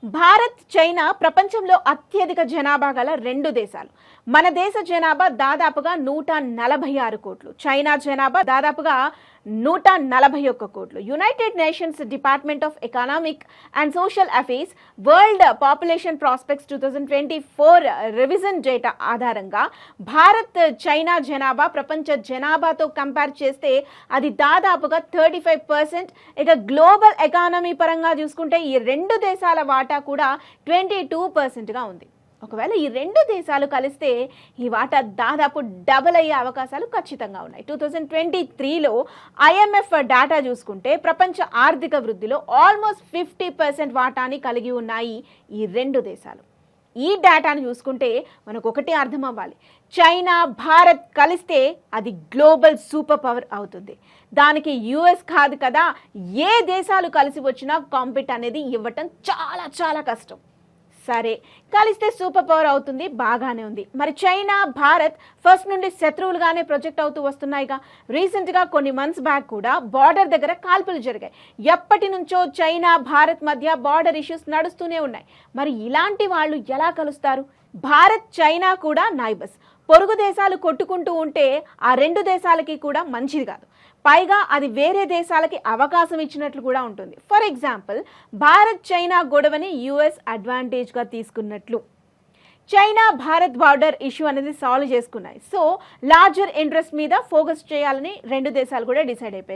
Bharat China ప్రపంచంలో అత్యధిక జనాభా గల రెండు దేశాలు. మన దేశ జనాభా దాదాపుగా 146 కోట్లు, చైనా జనాభా దాదాపుగా 141 కోట్లు. United nations department of economic and social affairs world population prospects 2024 revision data ఆధారంగా భారత్ చైనా జనాభా ప్రపంచ జనాభాతో కంపేర్ చేస్తే అది దాదాపుగా 35%. ఇక గ్లోబల్ ఎకానమీ పరంగా చూసుకుంటే ఈ రెండు దేశాల వాటా కూడా 22%గా ఉంది. ఒకవేళ ఈ రెండు దేశాలు కలిస్తే ఈ వాటా దాదాపు డబుల్ అయ్యే అవకాశాలు ఖచ్చితంగా ఉన్నాయి. 2023లో IMF డేటా చూసుకుంటే ప్రపంచ ఆర్థిక వృద్ధిలో ఆల్మోస్ట్ 50% వాటాని కలిగి ఉన్నాయి ఈ రెండు దేశాలు. ఈ డేటాను చూసుకుంటే మనకు ఒకటి అర్థం అవ్వాలి, చైనా భారత్ కలిస్తే అది గ్లోబల్ సూపర్ పవర్ అవుతుంది. దానికి US కాదు కదా, ఏ దేశాలు కలిసి వచ్చినా కాంపిట్ అనేది ఇవ్వటం చాలా చాలా కష్టం. సరే, కలిస్తే సూపర్ పవర్ అవుతుంది, బాగానే ఉంది. మరి చైనా భారత్ ఫస్ట్ నుండి శత్రువులుగానే ప్రొజెక్ట్ అవుతూ వస్తున్నాయిగా. రీసెంట్గా కొన్ని మంత్స్ బ్యాక్ కూడా బార్డర్ దగ్గర కాల్పులు జరిగాయి. ఎప్పటి నుంచో చైనా భారత్ మధ్య బార్డర్ ఇష్యూస్ నడుస్తూనే ఉన్నాయి. మరి ఇలాంటి వాళ్ళు ఎలా కలుస్తారు? భారత్ చైనా కూడా నైబర్స్, పొరుగు దేశాలు కొట్టుకుంటూ ఉంటే ఆ రెండు దేశాలకి కూడా మంచిది కాదు. పైగా అది వేరే దేశాలకి అవకాశం ఇచ్చినట్లు కూడా ఉంటుంది. ఫర్ ఎగ్జాంపుల్, భారత్ చైనా గొడవని US అడ్వాంటేజ్గా తీసుకున్నట్లు. చైనా భారత్ బార్డర్ ఇష్యూ అనేది సాల్వ్ చేసుకున్నాయి. సో లార్జర్ ఇంట్రెస్ట్ మీద ఫోకస్ చేయాలని రెండు దేశాలు కూడా డిసైడ్ అయిపోయాయి.